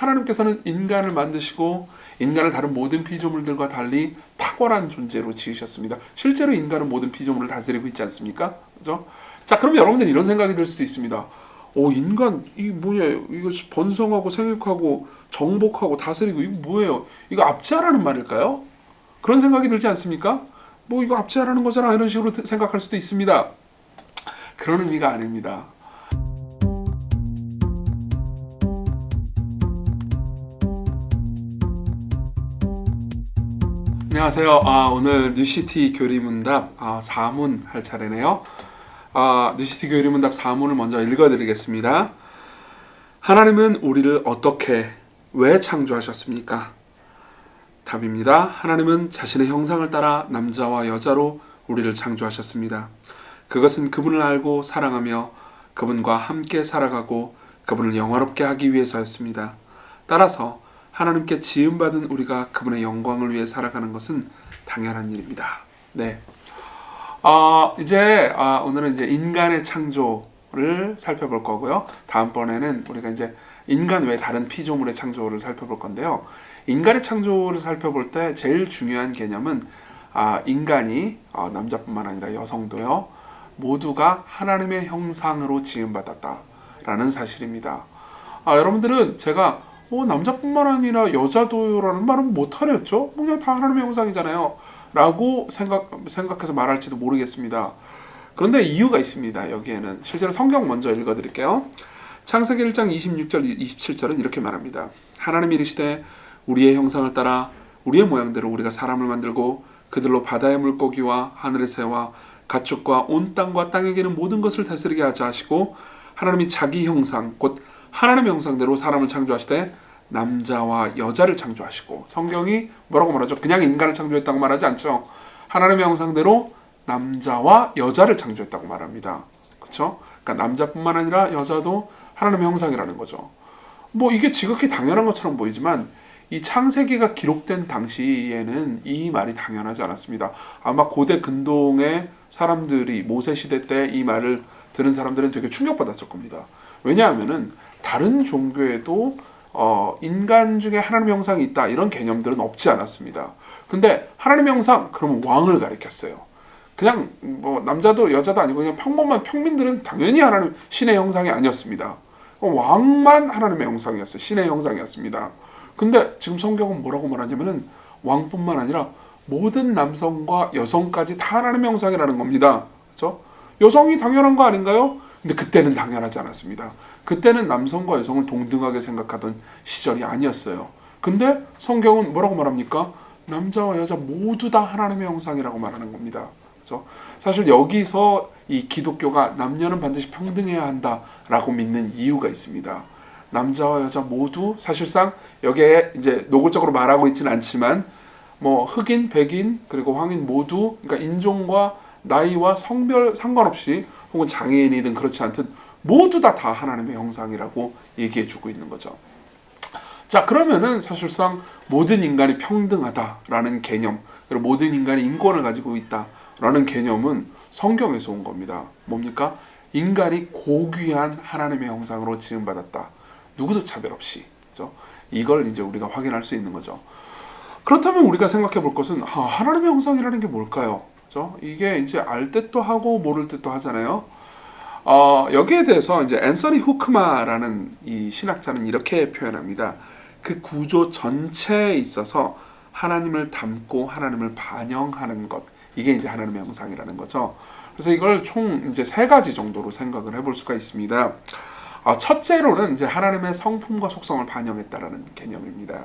하나님께서는 인간을 만드시고 인간을 다른 모든 피조물들과 달리 탁월한 존재로 지으셨습니다. 실제로 인간은 모든 피조물을 다스리고 있지 않습니까? 그죠? 자, 그럼 여러분들 이런 생각이 들 수도 있습니다. 인간 이 뭐예요? 이거 번성하고 생육하고 정복하고 다스리고 이거 뭐예요? 이거 압제하라는 말일까요? 그런 생각이 들지 않습니까? 뭐 이거 압제하라는 거잖아 이런 식으로 생각할 수도 있습니다. 그런 의미가 아닙니다. 안녕하세요. 오늘 뉴시티 교리문답 4문 할 차례네요. 뉴시티 교리문답 4문을 먼저 읽어드리겠습니다. 하나님은 우리를 어떻게, 왜 창조하셨습니까? 답입니다. 하나님은 자신의 형상을 따라 남자와 여자로 우리를 창조하셨습니다. 그것은 그분을 알고 사랑하며 그분과 함께 살아가고 그분을 영화롭게 하기 위해서였습니다. 따라서 하나님께 지음받은 우리가 그분의 영광을 위해 살아가는 것은 당연한 일입니다. 네. 오늘은 이제 인간의 창조를 살펴볼 거고요. 다음번에는 우리가 이제 인간 외 다른 피조물의 창조를 살펴볼 건데요. 인간의 창조를 살펴볼 때 제일 중요한 개념은 인간이 남자뿐만 아니라 여성도요. 모두가 하나님의 형상으로 지음받았다라는 사실입니다. 여러분들은 제가 남자뿐만 아니라 여자도요라는 말은 못하렸죠? 그냥 다 하나님의 형상이잖아요. 라고 생각해서 말할지도 모르겠습니다. 그런데 이유가 있습니다. 여기에는 실제로 성경 먼저 읽어드릴게요. 창세기 1장 26절 27절은 이렇게 말합니다. 하나님이 이르시되 우리의 형상을 따라 우리의 모양대로 우리가 사람을 만들고 그들로 바다의 물고기와 하늘의 새와 가축과 온 땅과 땅에 기는 모든 것을 다스리게 하자 하시고 하나님이 자기 형상 곧 하나님의 형상대로 사람을 창조하시되 남자와 여자를 창조하시고, 성경이 뭐라고 말하죠? 그냥 인간을 창조했다고 말하지 않죠. 하나님의 형상대로 남자와 여자를 창조했다고 말합니다. 그렇죠? 그러니까 남자뿐만 아니라 여자도 하나님의 형상이라는 거죠. 뭐 이게 지극히 당연한 것처럼 보이지만 이 창세기가 기록된 당시에는 이 말이 당연하지 않았습니다. 아마 고대 근동의 사람들이 모세 시대 때 이 말을 들은 사람들은 되게 충격받았을 겁니다. 왜냐하면은 다른 종교에도 인간 중에 하나님의 형상이 있다 이런 개념들은 없지 않았습니다. 근데 하나님의 형상 그러면 왕을 가리켰어요. 그냥 뭐 남자도 여자도 아니고 그냥 평범한 평민들은 당연히 하나님 신의 형상이 아니었습니다. 왕만 하나님의 형상이었어요. 신의 형상이었습니다. 근데 지금 성경은 뭐라고 말하냐면은 왕뿐만 아니라 모든 남성과 여성까지 다 하나님의 형상이라는 겁니다. 그렇죠? 여성이 당연한 거 아닌가요? 근데 그때는 당연하지 않았습니다. 그때는 남성과 여성을 동등하게 생각하던 시절이 아니었어요. 근데 성경은 뭐라고 말합니까? 남자와 여자 모두 다 하나님의 형상이라고 말하는 겁니다. 그렇죠? 사실 여기서 이 기독교가 남녀는 반드시 평등해야 한다라고 믿는 이유가 있습니다. 남자와 여자 모두 사실상 여기에 이제 노골적으로 말하고 있지는 않지만 뭐 흑인, 백인 그리고 황인 모두 그러니까 인종과 나이와 성별 상관없이 혹은 장애인이든 그렇지 않든 모두 다 하나님의 형상이라고 얘기해주고 있는 거죠. 자, 그러면은 사실상 모든 인간이 평등하다라는 개념, 그리고 모든 인간이 인권을 가지고 있다라는 개념은 성경에서 온 겁니다. 뭡니까? 인간이 고귀한 하나님의 형상으로 지음받았다. 누구도 차별 없이. 그렇죠? 이걸 이제 우리가 확인할 수 있는 거죠. 그렇다면 우리가 생각해 볼 것은 하나님의 형상이라는 게 뭘까요? 그렇죠? 이게 이제 알 듯도 하고 모를 듯도 하잖아요. 여기에 대해서 이제 앤서니 후크마라는 이 신학자는 이렇게 표현합니다. 그 구조 전체에 있어서 하나님을 담고 하나님을 반영하는 것, 이게 이제 하나님의 형상이라는 거죠. 그래서 이걸 총 이제 3가지 정도로 생각을 해볼 수가 있습니다. 첫째로는 이제 하나님의 성품과 속성을 반영했다라는 개념입니다.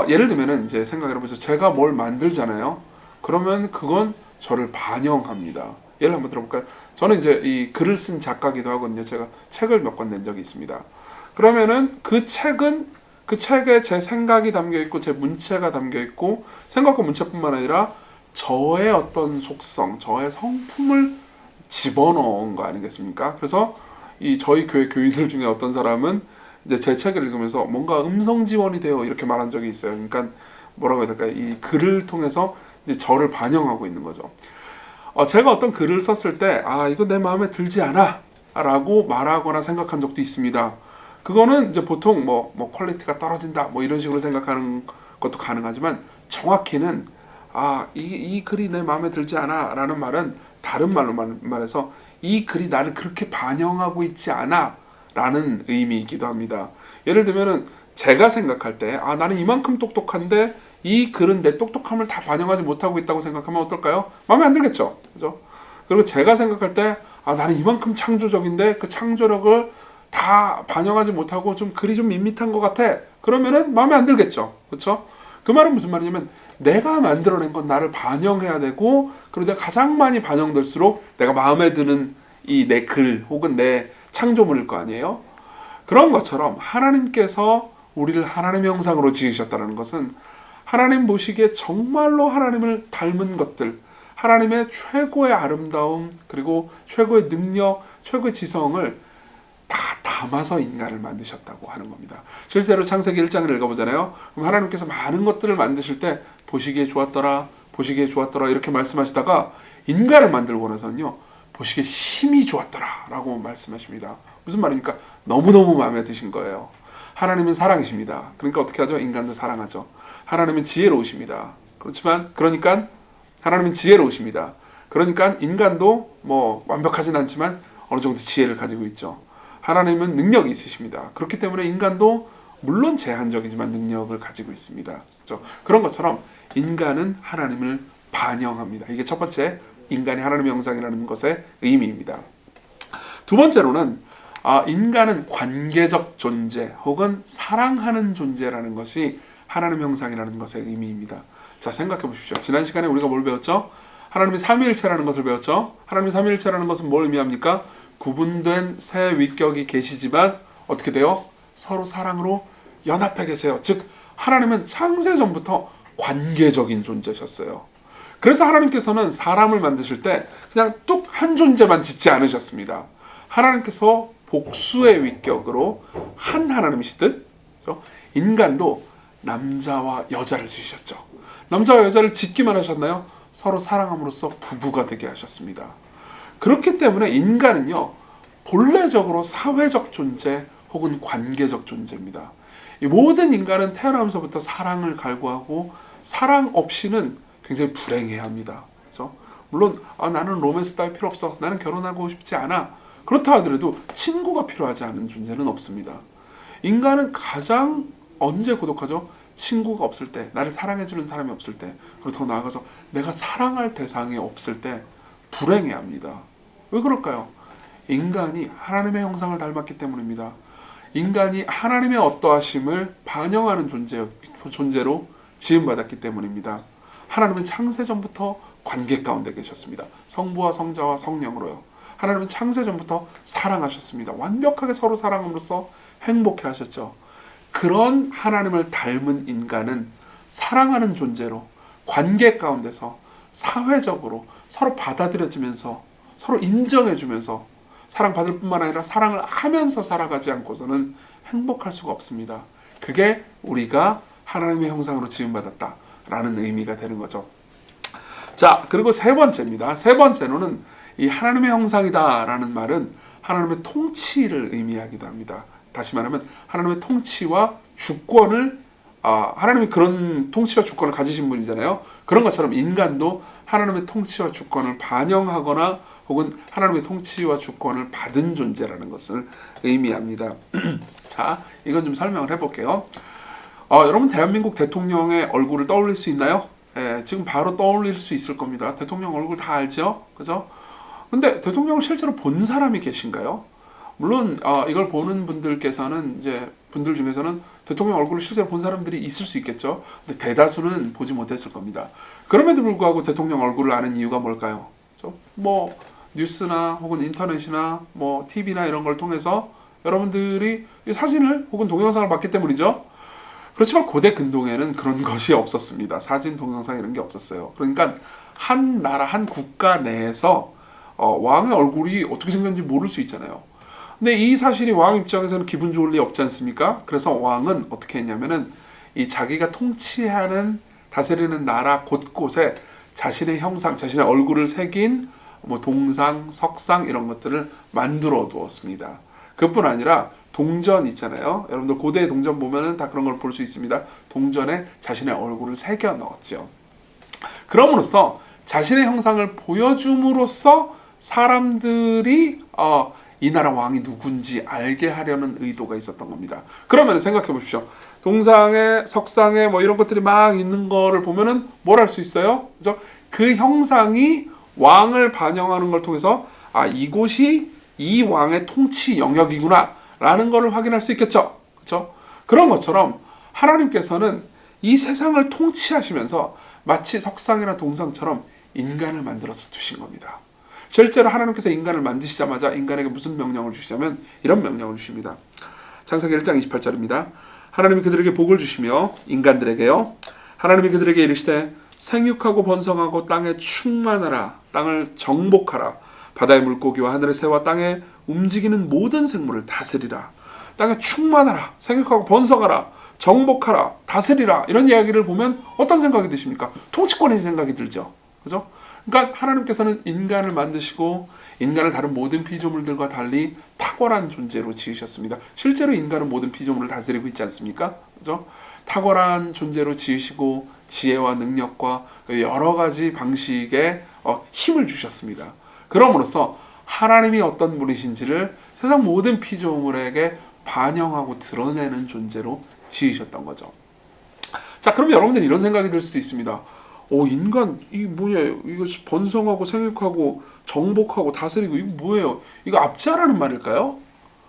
예를 들면은 이제 생각을 해보죠. 제가 뭘 만들잖아요. 그러면 그건 저를 반영합니다. 예를 한번 들어볼까요? 저는 이제 이 글을 쓴 작가기도 하거든요. 제가 책을 몇 권 낸 적이 있습니다. 그러면은 그 책에 제 생각이 담겨 있고 제 문체가 담겨 있고 생각과 문체뿐만 아니라 저의 어떤 속성, 저의 성품을 집어넣은 거 아니겠습니까? 그래서 이 저희 교회 교인들 중에 어떤 사람은 이제 제 책을 읽으면서 뭔가 음성 지원이 돼요 이렇게 말한 적이 있어요. 그러니까 뭐라고 해야 될까요? 이 글을 통해서 이제 저를 반영하고 있는 거죠. 제가 어떤 글을 썼을 때 이거 내 마음에 들지 않아 라고 말하거나 생각한 적도 있습니다. 그거는 이제 보통 뭐 퀄리티가 떨어진다 뭐 이런 식으로 생각하는 것도 가능하지만 정확히는 이 글이 내 마음에 들지 않아 라는 말은 다른 말로 말해서 이 글이 나를 그렇게 반영하고 있지 않아 라는 의미이기도 합니다. 예를 들면은 제가 생각할 때 나는 이만큼 똑똑한데 이 글은 내 똑똑함을 다 반영하지 못하고 있다고 생각하면 어떨까요? 마음에 안 들겠죠. 그죠? 그리고 제가 생각할 때 나는 이만큼 창조적인데 그 창조력을 다 반영하지 못하고 좀 글이 좀 밋밋한 것 같아. 그러면은 마음에 안 들겠죠. 그렇죠? 그 말은 무슨 말이냐면 내가 만들어낸 건 나를 반영해야 되고 그리고 내가 가장 많이 반영될수록 내가 마음에 드는 이 내 글 혹은 내 창조물일 거 아니에요. 그런 것처럼 하나님께서 우리를 하나님의 형상으로 지으셨다는 것은 하나님 보시기에 정말로 하나님을 닮은 것들, 하나님의 최고의 아름다움 그리고 최고의 능력, 최고의 지성을 다 담아서 인간을 만드셨다고 하는 겁니다. 실제로 창세기 1장을 읽어보잖아요. 그럼 하나님께서 많은 것들을 만드실 때 보시기에 좋았더라, 보시기에 좋았더라 이렇게 말씀하시다가 인간을 만들고 나서는요. 보시기에 심히 좋았더라 라고 말씀하십니다. 무슨 말입니까? 너무너무 마음에 드신 거예요. 하나님은 사랑이십니다. 그러니까 어떻게 하죠? 인간도 사랑하죠. 하나님은 지혜로우십니다. 그러니까 하나님은 지혜로우십니다. 그러니까 인간도 뭐 완벽하진 않지만 어느 정도 지혜를 가지고 있죠. 하나님은 능력이 있으십니다. 그렇기 때문에 인간도 물론 제한적이지만 능력을 가지고 있습니다. 그렇죠? 그런 것처럼 인간은 하나님을 반영합니다. 이게 첫 번째 인간이 하나님의 형상이라는 것의 의미입니다. 두 번째로는 인간은 관계적 존재 혹은 사랑하는 존재라는 것이 하나님의 형상이라는 것의 의미입니다. 자, 생각해 보십시오. 지난 시간에 우리가 뭘 배웠죠? 하나님의 삼위일체라는 것을 배웠죠. 하나님의 삼위일체라는 것은 뭘 의미합니까? 구분된 세 위격이 계시지만 어떻게 돼요? 서로 사랑으로 연합해 계세요. 즉 하나님은 창세 전부터 관계적인 존재셨어요. 그래서 하나님께서는 사람을 만드실 때 그냥 뚝 한 존재만 짓지 않으셨습니다. 하나님께서 복수의 위격으로 한 하나님이시듯 인간도 남자와 여자를 지으셨죠. 남자와 여자를 짓기만 하셨나요? 서로 사랑함으로써 부부가 되게 하셨습니다. 그렇기 때문에 인간은요, 본래적으로 사회적 존재 혹은 관계적 존재입니다. 이 모든 인간은 태어나면서부터 사랑을 갈구하고 사랑 없이는 굉장히 불행해야 합니다. 그렇죠? 물론 나는 로맨스 따위 필요 없어. 나는 결혼하고 싶지 않아. 그렇다 하더라도 친구가 필요하지 않은 존재는 없습니다. 인간은 가장 언제 고독하죠? 친구가 없을 때, 나를 사랑해주는 사람이 없을 때, 그리고 더 나아가서 내가 사랑할 대상이 없을 때 불행해야 합니다. 왜 그럴까요? 인간이 하나님의 형상을 닮았기 때문입니다. 인간이 하나님의 어떠하심을 반영하는 존재로 지음받았기 때문입니다. 하나님은 창세전부터 관계 가운데 계셨습니다. 성부와 성자와 성령으로요. 하나님은 창세전부터 사랑하셨습니다. 완벽하게 서로 사랑함으로써 행복해 하셨죠. 그런 하나님을 닮은 인간은 사랑하는 존재로 관계 가운데서 사회적으로 서로 받아들여지면서 서로 인정해주면서 사랑받을 뿐만 아니라 사랑을 하면서 살아가지 않고서는 행복할 수가 없습니다. 그게 우리가 하나님의 형상으로 지음받았다라는 의미가 되는 거죠. 자, 그리고 세 번째입니다. 세 번째로는 이 하나님의 형상이다라는 말은 하나님의 통치를 의미하기도 합니다. 다시 말하면 하나님의 통치와 주권을 하나님이 그런 통치와 주권을 가지신 분이잖아요. 그런 것처럼 인간도 하나님의 통치와 주권을 반영하거나 혹은 하나님의 통치와 주권을 받은 존재라는 것을 의미합니다. 자, 이건 좀 설명을 해볼게요. 여러분 대한민국 대통령의 얼굴을 떠올릴 수 있나요? 지금 바로 떠올릴 수 있을 겁니다. 대통령 얼굴 다 알죠? 그죠? 근데 대통령을 실제로 본 사람이 계신가요? 물론 이걸 보는 분들께서는 이제 분들 중에서는 대통령 얼굴을 실제로 본 사람들이 있을 수 있겠죠. 근데 대다수는 보지 못했을 겁니다. 그럼에도 불구하고 대통령 얼굴을 아는 이유가 뭘까요? 뭐 뉴스나 혹은 인터넷이나 뭐 TV나 이런 걸 통해서 여러분들이 이 사진을 혹은 동영상을 봤기 때문이죠. 그렇지만 고대 근동에는 그런 것이 없었습니다. 사진, 동영상 이런 게 없었어요. 그러니까 한 나라, 한 국가 내에서 왕의 얼굴이 어떻게 생겼는지 모를 수 있잖아요. 근데 이 사실이 왕 입장에서는 기분 좋을 리 없지 않습니까? 그래서 왕은 어떻게 했냐면은 이 자기가 통치하는 다스리는 나라 곳곳에 자신의 형상, 자신의 얼굴을 새긴 뭐 동상, 석상 이런 것들을 만들어 두었습니다. 그뿐 아니라 동전 있잖아요. 여러분들 고대의 동전 보면은 다 그런 걸 볼 수 있습니다. 동전에 자신의 얼굴을 새겨 넣었죠. 그럼으로써 자신의 형상을 보여줌으로써 사람들이 이 나라 왕이 누군지 알게 하려는 의도가 있었던 겁니다. 그러면 생각해 보십시오. 동상에 석상에 뭐 이런 것들이 막 있는 거를 보면은 뭘 할 수 있어요? 그죠? 그 형상이 왕을 반영하는 걸 통해서 이곳이 이 왕의 통치 영역이구나 라는 것을 확인할 수 있겠죠. 그렇죠? 그런 것처럼 하나님께서는 이 세상을 통치하시면서 마치 석상이나 동상처럼 인간을 만들어서 두신 겁니다. 실제로 하나님께서 인간을 만드시자마자 인간에게 무슨 명령을 주시냐면 이런 명령을 주십니다. 창세기 1장 28절입니다. 하나님이 그들에게 복을 주시며 인간들에게요. 하나님이 그들에게 이르시되 생육하고 번성하고 땅에 충만하라. 땅을 정복하라. 바다의 물고기와 하늘의 새와 땅에 움직이는 모든 생물을 다스리라. 땅에 충만하라. 생육하고 번성하라. 정복하라. 다스리라. 이런 이야기를 보면 어떤 생각이 드십니까? 통치권의 생각이 들죠. 그죠? 그러니까 하나님께서는 인간을 만드시고 인간을 다른 모든 피조물들과 달리 탁월한 존재로 지으셨습니다. 실제로 인간은 모든 피조물을 다스리고 있지 않습니까? 그죠? 탁월한 존재로 지으시고 지혜와 능력과 여러 가지 방식의 힘을 주셨습니다. 그럼으로써 하나님이 어떤 분이신지를 세상 모든 피조물에게 반영하고 드러내는 존재로 지으셨던 거죠. 자, 그럼 여러분들 이런 생각이 들 수도 있습니다. 인간 이거 번성하고 생육하고 정복하고 다스리고 이거 뭐예요? 이거 압제하라는 말일까요?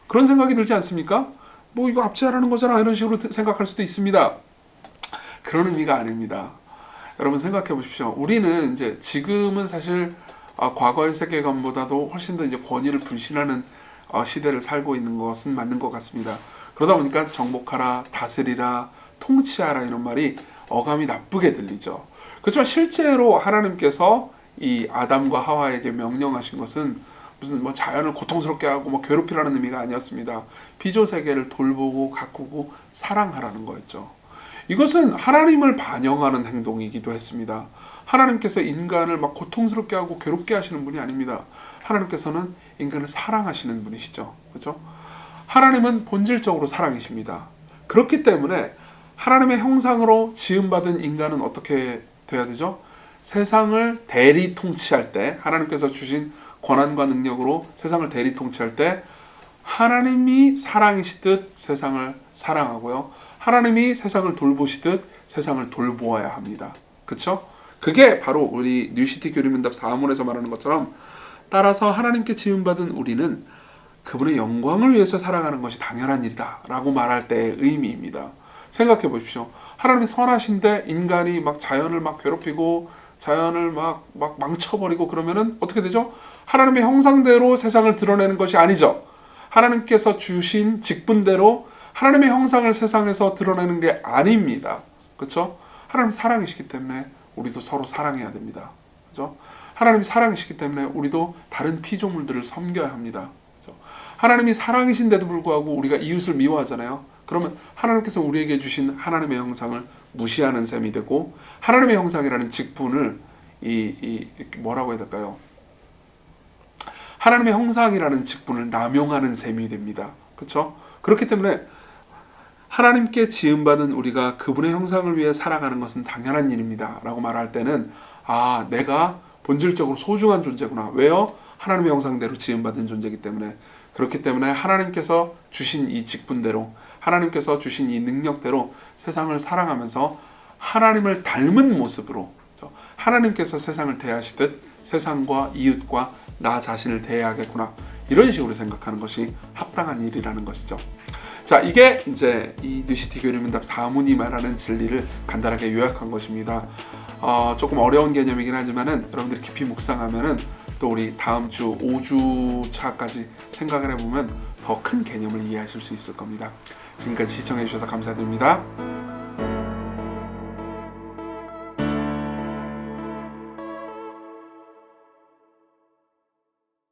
그런 생각이 들지 않습니까? 이거 압제하라는 거잖아 이런 식으로 생각할 수도 있습니다. 그런 의미가 아닙니다. 여러분 생각해 보십시오. 우리는 이제 지금은 사실 과거의 세계관보다도 훨씬 더 이제 권위를 불신하는 시대를 살고 있는 것은 맞는 것 같습니다. 그러다 보니까 정복하라, 다스리라, 통치하라 이런 말이 어감이 나쁘게 들리죠. 그렇지만 실제로 하나님께서 이 아담과 하와에게 명령하신 것은 무슨 자연을 고통스럽게 하고 괴롭히라는 의미가 아니었습니다. 피조 세계를 돌보고 가꾸고 사랑하라는 거였죠. 이것은 하나님을 반영하는 행동이기도 했습니다. 하나님께서 인간을 고통스럽게 하고 괴롭게 하시는 분이 아닙니다. 하나님께서는 인간을 사랑하시는 분이시죠. 그렇죠? 하나님은 본질적으로 사랑이십니다. 그렇기 때문에 하나님의 형상으로 지음받은 인간은 어떻게 돼야 되죠? 세상을 대리 통치할 때 하나님께서 주신 권한과 능력으로 세상을 대리 통치할 때 하나님이 사랑이시듯 세상을 사랑하고요. 하나님이 세상을 돌보시듯 세상을 돌보아야 합니다. 그렇죠? 그게 바로 우리 뉴시티 교리문답 4문에서 말하는 것처럼 따라서 하나님께 지음받은 우리는 그분의 영광을 위해서 살아가는 것이 당연한 일이다 라고 말할 때의 의미입니다. 생각해 보십시오. 하나님이 선하신데 인간이 자연을 괴롭히고 자연을 망쳐버리고 그러면은 어떻게 되죠? 하나님의 형상대로 세상을 드러내는 것이 아니죠. 하나님께서 주신 직분대로 하나님의 형상을 세상에서 드러내는 게 아닙니다. 그렇죠? 하나님 사랑이시기 때문에 우리도 서로 사랑해야 됩니다. 그렇죠? 하나님이 사랑이시기 때문에 우리도 다른 피조물들을 섬겨야 합니다. 그렇죠? 하나님이 사랑이신데도 불구하고 우리가 이웃을 미워하잖아요. 그러면 하나님께서 우리에게 주신 하나님의 형상을 무시하는 셈이 되고 하나님의 형상이라는 직분을 뭐라고 해야 될까요? 하나님의 형상이라는 직분을 남용하는 셈이 됩니다. 그렇죠? 그렇기 때문에 하나님께 지음받은 우리가 그분의 형상을 위해 살아가는 것은 당연한 일입니다 라고 말할 때는 내가 본질적으로 소중한 존재구나. 왜요? 하나님의 형상대로 지음받은 존재이기 때문에. 그렇기 때문에 하나님께서 주신 이 직분대로 하나님께서 주신 이 능력대로 세상을 사랑하면서 하나님을 닮은 모습으로 하나님께서 세상을 대하시듯 세상과 이웃과 나 자신을 대해야겠구나. 이런 식으로 생각하는 것이 합당한 일이라는 것이죠. 자, 이게 이제 이 뉴시티 교리문답 4문이 말하는 진리를 간단하게 요약한 것입니다. 조금 어려운 개념이긴 하지만은 여러분들이 깊이 묵상하면은 또 우리 다음 주 5주차까지 생각을 해보면 더 큰 개념을 이해하실 수 있을 겁니다. 지금까지 시청해 주셔서 감사드립니다.